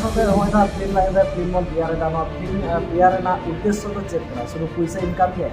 साथे हमारे ना फिल्म लाइन रे फिल्म बन तैयार दा ना फिल्म तैयार ना उद्देश्य तो चेक करा शुरू पैसा इनकम के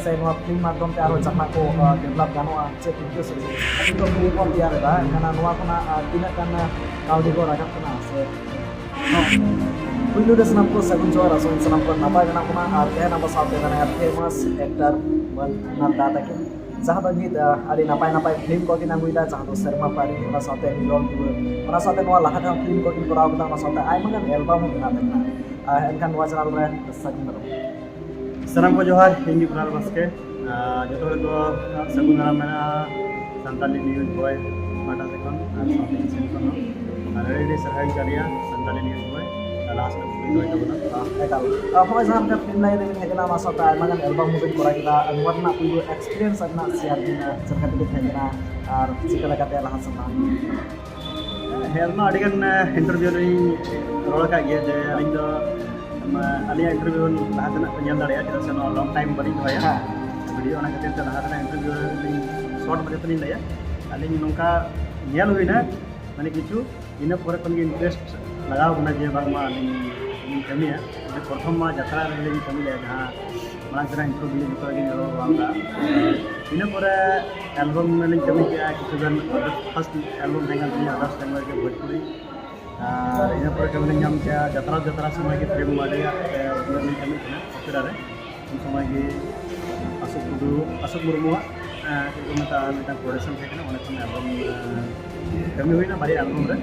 से ना फिल्म माध्यम ते आरो जहां को डेवलप गानोआ चेक उद्देश्य तो फिल्म बन तैयार दा kana नोआ कोना तिना kana काउडी को राखा कना से पुइलो दे सनम को सगुन जोरा सो सनम को नपा गना कोना आर के ना साथे गना फेमस एक्टर मन ना दादा के जहाँ बगी अड़ी नपाय नपाय फिल्म को किन आगुदा जहाँ दो शर्मा पारी ओना साथे मिलन ओना साथे नोआ लहा था फिल्म को किन कराव दा ओना साथे आइमा गान एल्बम बना देना एनखान नोआ चैनल रे सगुन रो सनम को जोहार हिंदी कुणाल बसके जो तो सगुन नाम मेना संताली न्यूज बॉय माटा से कौन साउथ इंडियन कौन रेडी सरहाई करिया संताली न्यूज बॉय लास्ट में पूरी जोइन करना एकाल हमारे जहाँ पे फिल्म लाइन में हेगना मा साथे आइमा गान एल्बम मुझे करा किदा अनुवरना पुरो एक्सपीरियंस अदना शेयर दिना सरका दिले हेगना आर चिकला काते लहा समा हेलमा अडिगन इंटरव्यू रे रोल का गया जे अलिंग दो अलिया इंटरव्यू लहा तना पेन दाड़िया चेदा से नो लॉन्ग टाइम बड़ी होया वीडियो ओना खातिर लहा तना इंटरव्यू शॉर्ट मजे तनी लया अलिंग नोका नेल हुइना माने किछु इन पर कन इंटरेस्ट लगाव बना जे बांगमा अलिंग कमिया जे प्रथम मा जत्रा रे कमी ले जहां मां जरा इंटरव्यू जो के रो वांगा इन पर एल्बम में लिंक कमी किया किछु गन फर्स्ट एल्बम देगा दुनिया अगस्त लैंग्वेज के भोजपुरी इन पर कमी नाम किया जत्रा जत्रा समय के फिल्म माडे लिंक कमी ना ओपेरा रे उन समय के अशोक मुर्मू को मता मिटा प्रोडक्शन थे ना ओने समय एल्बम कमी हुई ना बारी एल्बम रे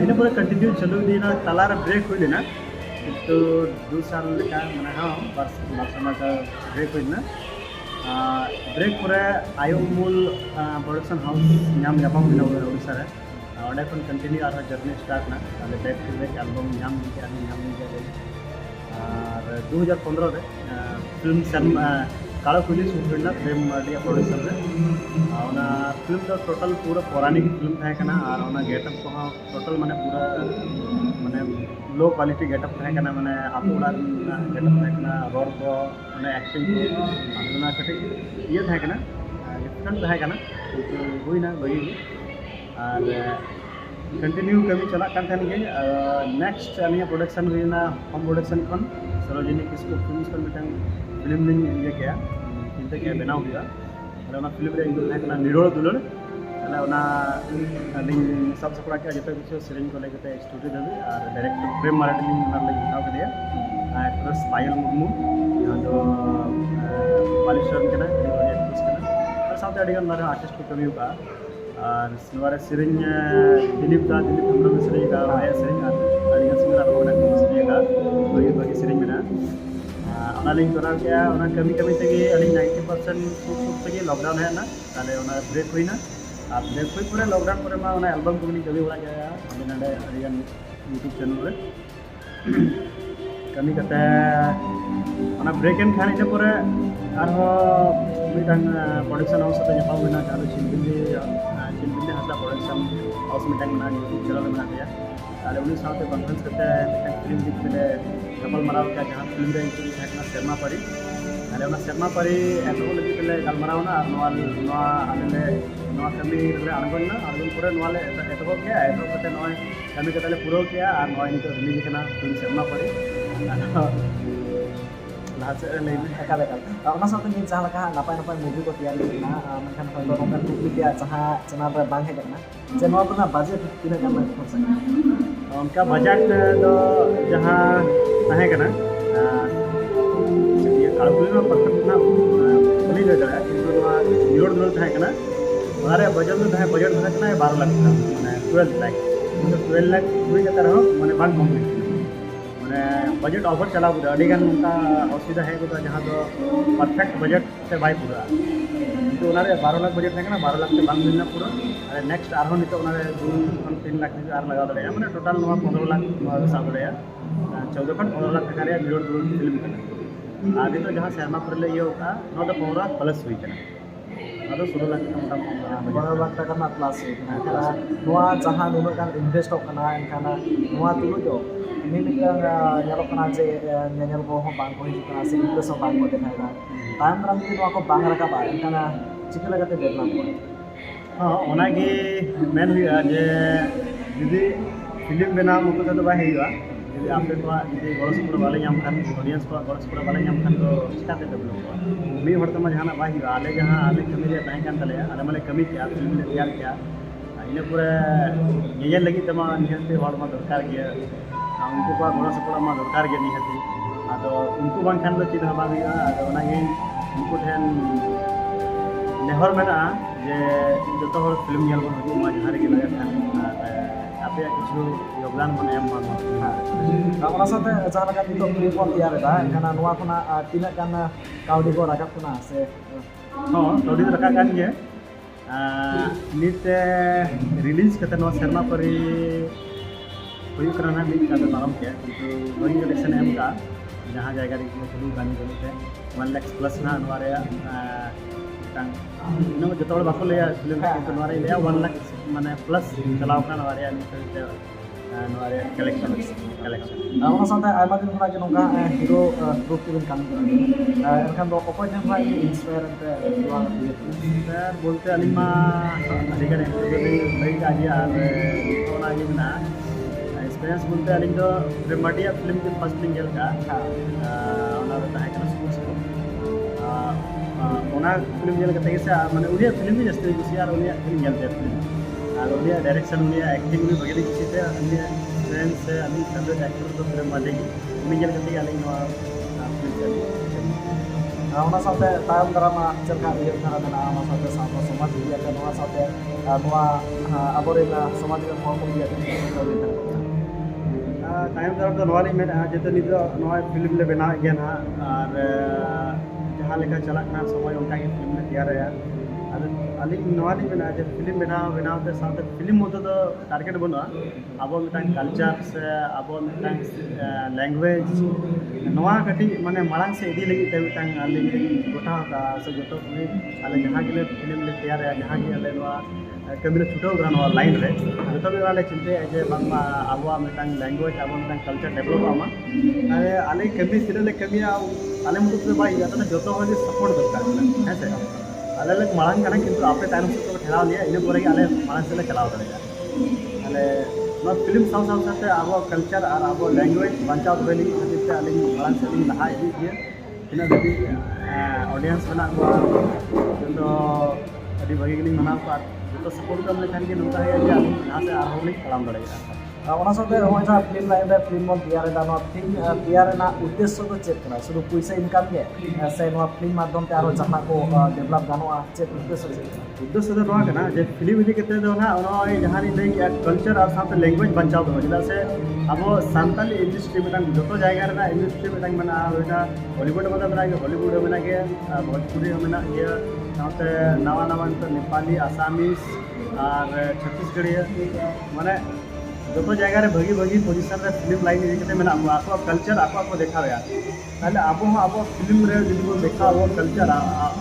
इन पर कंटिन्यू चलो दीना तलार ब्रेक हुई ना तो 2 साल का माने हां बस समय का ब्रेक हुई ना ब्रेक पर आयो मूल प्रोडक्शन हाउस नाम जापाम बिना ओडिसा रे ओडे kon continue our journey start ना अले बैक टू बैक एल्बम नाम के और 2015 रे फिल्म सम कालो पुली शूट करना फिल्म डिया प्रोडक्शन रे ओना फिल्म तो टोटल पूरा पौराणिक फिल्म था कना और ओना गेटअप को टोटल माने पूरा माने लो क्वालिटी गेटअप था कना माने आपुड़ा गेटअप था कना रोड को माने एक्टिंग को ओना कटे ये था कना डिफरेंट था कना हुईना बगी और कंटिन्यू कमी चला कान थान गे नेक्स्ट अनिया प्रोडक्शन हुईना होम प्रोडक्शन खन सरोजिनी किसको फिल्म्स कर मिटन फिल्म दिन ये क्या चिंता क्या बनाव हुआ अरे ओना फिल्म रे इंदुल था निरोल दुलड़ अले ओना लिंग सब सपड़ा के जते कुछ सेरेंज को लेके स्टूडियो दबी और डायरेक्टर प्रेम माराठी लिंग नर लगी बनाव के दिया एक्ट्रेस पायल मुर्मू यहाँ जो पालिशर के ना एक्ट्रेस के ना और साथ अडिगन नर आर्टिस्ट को कमी हुआ और सिलवारे सेरेंज दिलीप हमरो सेरेंज का आया सेरेंज अडिगन सिंगर और बना सेरेंज का बगी बगी सेरेंज में ना लिंक करा गया ओना कमी कमी तक अली 90% सुख तक लॉकडाउन है ना ताले ओना ब्रेक हुई ना आप ब्रेक हुई पूरे लॉकडाउन पर मा ओना एल्बम को कमी बड़ा गया हमें नडे अरियन यूट्यूब चैनल रे कमी करते ओना ब्रेक एन खान इन पर आर मिटांग प्रोडक्शन हाउस ते जपा हुई ना चालू चिलबिल्ली हसला प्रोडक्शन हाउस मिटांग ना यूट्यूब चैनल बना दिया ताले उनी साथे कॉन्फ्रेंस करते हैं फिल्म दिख पे कपल मराव क्या जहाँ फिल्म रे इंटरव्यू था शर्मा परी अरे ओना शर्मा परी एतो लगी तले गलमराव ना और नोआ आले नोआ कमी रे अणगोन पूरे नोआ ले एतो क्या एतो कते नोआ कमी कते पूरा क्या और नोआ नितो रिलीज कना फिल्म शर्मा परी लास्ट ले एका लेका ओना साथे नि जहाँ लका नपाय नपाय मूवी को तैयार करना मनखान होय तो नोंकन टुकली के जहाँ चैनल रे बांग है करना जे नोआ बना बजट तिना काम खर्च उनका बजट तो जहाँ तहे कना ये कालकुलेट में परफेक्ट ना बनी ले जरा किंतु नोआ निरोड दल तहे कना मारे बजट तो तहे बजट धरा कना 12 लाख माने 12 लाख किंतु 12 लाख हुई जता रहो माने बांग कंप्लीट माने बजट ऑफर चला बुदा अडिगन उनका असुविधा है तो जहाँ तो परफेक्ट बजट से बाय पूरा तो उनारे 12 लाख बजट है ना 12 लाख से बांग मिलना पूरा अरे नेक्स्ट आरो नितो उनारे 2-3 लाख आर लगा दड़े माने टोटल 15 लाख साब दड़े 14 खन 15 लाख टका रे निरोड फिल्म कना आगे तो जहाँ शर्मा पर ले ये होता नो तो 15 प्लस हुई कना अदो 16 लाख का मोटा 12 लाख टका ना प्लस हुई कना नोआ जहाँ नुनो कान इन्वेस्ट कना एनखाना नोआ तुलु जो मिमिटang nyalok kana je nyanyal ko ho bang ko hijukana se impress ho bang ko dekhaiga time ram ji ko bang rakaba enkana chikla lagate develop ko हाँ ओना की मेन हुआ जे दीदी फिल्म बनाव मुक्त तो बाय हुआ यदि आपे को यदि गड़ सपोर्ट वाले नाम खान ऑडियंस को गड़ सपोर्ट वाले नाम खान तो चिकाते डेवलप हुआ मी हर तमा जहां बाय हुआ आले जहां आले कमी रे ताहे कान तले आले माले कमी किया फिल्म ले तैयार किया इन पूरे ये लगी तमा निहते हर मा दरकार गया उनको को गड़ सपोर्ट मा दरकार गया निहते आदो उनको बां खान दो चिन्ह बा हुआ आदो ओनागे उनको ठेन नेहर मेना जे जो हर फिल्म नेल बन हजू मा जहां रे लगे खान आपे किछु योगदान मन एम मा ᱚᱱᱟ ᱥᱟᱶᱛᱮ ᱡᱟᱦᱟᱸ ᱞᱮᱠᱟ ᱱᱤᱛᱚᱜ ᱯᱷᱤᱞᱢ ᱵᱚᱱ ᱛᱮᱭᱟᱨᱮᱫᱟ ᱮᱱᱠᱷᱟᱱ ᱱᱚᱣᱟ ᱠᱷᱚᱱᱟᱜ ᱛᱤᱱᱟᱹᱜ ᱜᱟᱱ ᱠᱟᱹᱣᱰᱤ ᱠᱚ ᱨᱟᱠᱟᱵ ᱠᱟᱱᱟ ᱥᱮ ᱦᱚᱸ ᱠᱟᱹᱣᱰि ᱨᱟᱠᱟᱵ ᱠᱟᱱ ᱜᱮᱭᱟ ᱱᱤᱛ রিলিজ ᱠᱟᱛᱮ ᱱᱚᱣᱟ ᱥᱮᱨᱢᱟ ᱯᱟᱹᱨᱤ ᱦᱩᱭᱩᱜ ᱠᱟᱱᱟ ᱢᱤᱫ ᱪᱟᱸᱫᱳ ᱯᱟᱨᱚᱢ ᱠᱮ ᱠᱤᱱᱛᱩ ᱵᱟᱹᱧ ᱠᱟᱞᱮᱠᱥᱚᱱ ᱮᱢ ᱠᱟᱜᱼᱟ ᱡᱟᱦᱟᱸ ᱡᱟᱭᱜᱟ ᱨᱮ ᱥᱩᱫᱩ ᱜᱟᱱ ᱜᱟᱱᱛᱮ 1 लाख प्लस ना नवा रे टांग नो जतो हर बाको लेया फिल्म किंतु नवा रे लेया 1 लाख माने प्लस चलाव का नवा रे निते नवा रे कलेक्शन ᱚᱱᱟ ᱥᱟᱶᱛᱮ ᱟᱭᱢᱟ ᱫᱤᱱ ᱠᱷᱚᱱᱟᱜ ᱜᱮ ᱱᱚᱝᱠᱟ ᱦᱤᱨᱳ ᱨᱩᱯ ᱛᱮᱵᱤᱱ ᱠᱟᱹᱢᱤ ᱠᱟᱱᱟ ᱮᱱᱠᱷᱟन ᱫᱚ ᱚᱠᱚᱭ ᱴᱷᱮᱱ ᱠᱷᱚᱱᱟᱜ ᱤᱱᱥᱯᱟᱭᱟᱨ ᱮᱱᱛᱮ ᱱᱚᱣᱟ सर बोलते अलिमा अधिकार लई का जी और ओना ये बना एक्सपीरियंस बोलते अलिंग दो रेमाडिया फिल्म के फर्स्ट फिल्म जेल का ओना तो है kana स्कूल से ओना फिल्म जेल कते से माने उनिया फिल्म भी जस्ते कुछ यार उनिया फिल्म जेल ते फिल्म और उनिया डायरेक्शन उनिया एक्टिंग भी बगैर किसी से उनिया फ्रेंड्स से अली फेवरेट एक्टर तो फिल्म माले उनिया जेल कते अलिंग फिल्म ᱚᱱᱟ ᱥᱟᱶᱛᱮ ᱛᱟᱭᱚᱢ ᱫᱟᱨᱟᱢ ᱪᱮᱫ ᱞᱮᱠᱟ ᱩᱭᱦᱟᱹᱨ ᱫᱷᱟᱨᱟ ᱢᱮᱱᱟᱜᱼᱟ ᱚᱱᱟ ᱥᱟᱶᱛᱮ ᱥᱟᱶᱛᱟ ᱥᱚᱢᱟᱡᱽ ᱤᱫᱤᱭᱟᱛᱮ ᱱᱚᱣᱟ ᱥᱟᱶᱛᱮ ᱱᱚᱣᱟ ᱟᱵᱚᱨᱮᱱ ᱥᱚᱢᱟᱡᱽ ᱨᱮᱱ ᱦᱚᱲ ᱠᱚ ᱤᱫᱤᱭᱟᱛᱮ तायम तरफ तो नवा मेना जेते नित नवा फिल्म ले बना गया ना और जहाँ लेकर चला समय उनका ही फिल्म ले तैयार है अली नवा मेना जे फिल्म बनाते साथ फिल्म मत तो टारगेट बना अब कल्चर से अब लैंग्वेज नवा कटी माने मांग से इदी लगी अली गोटा का से जो अले जहाँ के फिल्म ले तैयार है जहाँ के अले नवा कमी छुटाव नवा लाइन रे जो भी वाले चिंते जे बांगमा अब लैंग्वेज अब कल्चर डेवलप आमा अरे अले कमी सिरे कमी अले मुझे तो भाई आता जो हमें सपोर्ट दरकार है से अले मांग करना किंतु आपे टाइम से तो ठहराव लिया इन पर अले मांग से चलाव दरेगा अले फिल्म साथ साथ अब कल्चर और अब लैंग्वेज बचाव बेली खातिर से अली मांग से लहा इदी गया इन दबी ऑडियंस बना जो अभी भागी गली मना तो सपोर्ट कर लेखान के नौका है जे यहाँ से आरोली कलाम दड़ेगा ᱚᱱᱟ ᱥᱟᱶᱛᱮ ᱦᱚᱸᱜᱼᱚᱭ ᱡᱟᱦᱟᱸ ᱯᱷᱤᱞᱢ ᱞᱟᱭᱤᱱ ᱨᱮ ᱯᱷᱤᱞᱢ ᱵᱚᱱ ᱛᱮᱭᱟᱨᱮᱫᱟ ᱱᱚᱣᱟ ᱯᱷᱤᱞᱢ ᱛᱮᱭᱟᱨ ᱨᱮᱱᱟᱜ ᱩᱫᱽᱫᱮᱥᱥᱚ ᱫᱚ ᱪᱮᱫ ᱠᱟᱱᱟ ᱥᱩᱫᱷᱩ ᱯᱩᱭᱥᱟᱹ ᱤᱱᱠᱟᱢ ᱜᱮ ᱥᱮ ᱱᱚᱣᱟ ᱯᱷᱤल्म माध्यम ते आरो जहां को डेवलप गानोआ चेक उद्देश्य चेक उद्देश्य तो नवा कना जे फिल्म इदी कते दो ना ओना जहां नी लई कल्चर और साथ लैंग्वेज बचाव दो जदा से अब सांताली इंडस्ट्री में जो जायगा रे इंडस्ट्री में मना होइना बॉलीवुड में बना के हॉलीवुड में के भोजपुरी में ना ये साथे नवा नवा नेपाली आसामीज और छत्तीसगढ़ी माने जो जगह रे भगी भगी पोजीशन रे फिल्म लाइन इदी कते मेना आपको कल्चर आपको देखा गया ताले अब फिल्म रे जो देखा वो कल्चर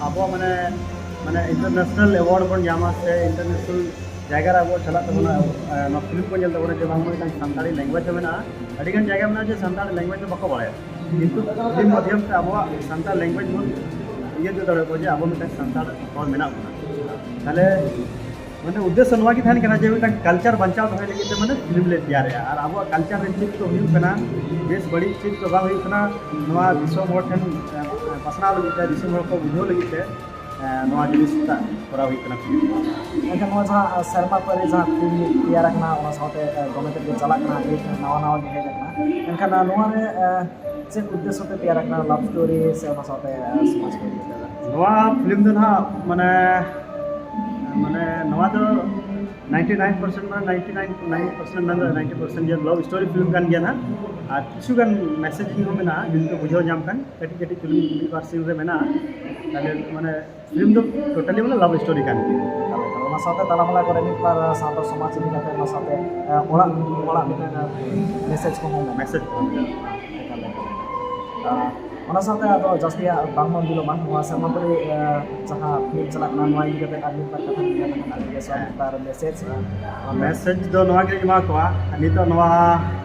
अब माने माने इंटरनेशनल अवार्ड बन जामा से इंटरनेशनल जगह रे वो चला तबना न फिल्म को जल्द बने जे बांग में संताली लैंग्वेज में ना अडिगन जगह में जे संताली लैंग्वेज में बको बड़े किंतु फिल्म माध्यम से अब संताल लैंग्वेज में ये जो दड़े को जे अब में संताल और मेना ताले मैंने उद्देश्य नवा की थान करना चाहिए कल्चर बचाव होने लगे तो मैंने फिल्म ले तैयार है और अब कल्चर चीज तो हुई बेस बड़ी चीज तो बाग हुई नवा विश्व हर ठन पसना लगे विश्व हर को बुझो लगे नवा जिनिस करा हुई एनखान नवा जहां शर्मा परे जहां फिल्म तैयार करना ओना साथे गमेते के चला करना एक नवा नवा के हेज करना एनखान नवा रे से उद्देश्य ते तैयार करना लव स्टोरी से ओना साथे समाज को नवा फिल्म दो ना माने माने नवा तो 99% में 90% जो लव स्टोरी फिल्म कान गया ना और किछु गान मैसेजिंग हो मेना जिनको बुझो जाम कान कटी कटी फिल्म बार सीन रे मेना ताले माने फिल्म तो टोटली माने लव स्टोरी कान ओना साथे तालामाला करे मिट बार सातो समाज इदी कते ओना साथे ओला मैसेज को मैसेज ओना साथे आदो जस्ती बांगमन दिलो मान नवा शर्मा परे जहां फिल्म चला करना नवा इदी कते आदमी पर कथा दिया ना के सब तार मैसेज दो नवा के जमा कोआ अनि तो नवा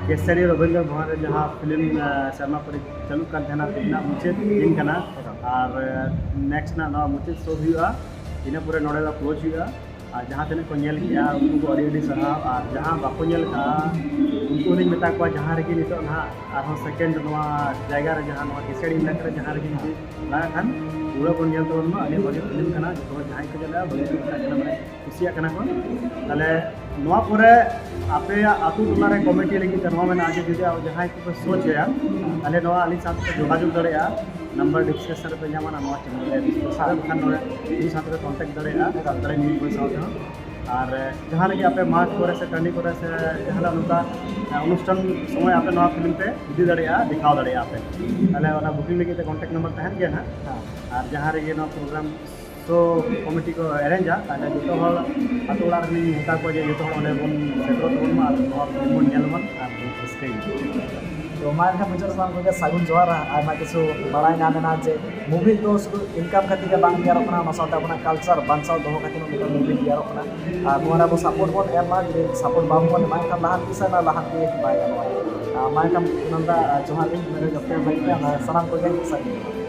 केसरी रविंद्र भवन जहां फिल्म शर्मा परे चालू कर देना तिना मुझे दिन कना और नेक्स्ट ना नवा मुझे शो हुआ इने पूरे नोड़े दा क्लोज हुआ और जहाँ तक को नेल किया उनको को अड़ी साराव और जहाँ बाको नेल का उनको नहीं मेता को जहाँ रही नितो ना और सेकेंड नवा जगह रे जहाँ नवा किसेड़ी इलाका रे जहाँ रही नितो ना खान पूरा को नेल तो ना अड़ी बड़ी फिल्म कना जो जहाँ को जला बड़ी फिल्म माने खुशिया कना को ताले नवा पूरे आपे आतु टोला रे कमिटी लगी नवा में आज जुदे जहाँ को सोच या ताले नवा अली साथ जोगाजोग दड़ेया नंबर डिस्कशन पे जामाना नवा चैनल रे सारा खान नोरे इन साथ रे कांटेक्ट दड़ेया ताले न्यूज कोई साथ और जहाँ लगे आपे मार्च करे से टर्नी करे से जहाँ नुका अनुष्ठान समय आपे नवा फिल्म पे इदी दड़ेया दिखाव दड़ेया आपे ताले वाला बुकिंग लगी कांटेक्ट नंबर तहन गया ना और जहाँ रे नवा प्रोग्राम तो कमिटी को अरेंजा ताले जो हर आतु ओड़ा रे नेता को जे जो हर ओने बन सेटरो तबन मा नवा फिल्म बन नेलमन और स्क्रीन तो मार मुझे सामान को सागुन जोहार आयमा किछु बड़ाई नामेना जे मूवी तो शुधु इनकम खातिर के बांग दियारो कना मसाता अपना कल्चर बांचाव दोहो खातिर मिटा मूवी दियारो कना आ मोरा बो सपोर्ट बोन एमा सपोर्ट बाम बोन माय का लहान किसा ना लहान के बाय माय का नंदा जोहार मेरे जप्ते भाई सलाम को के सागुन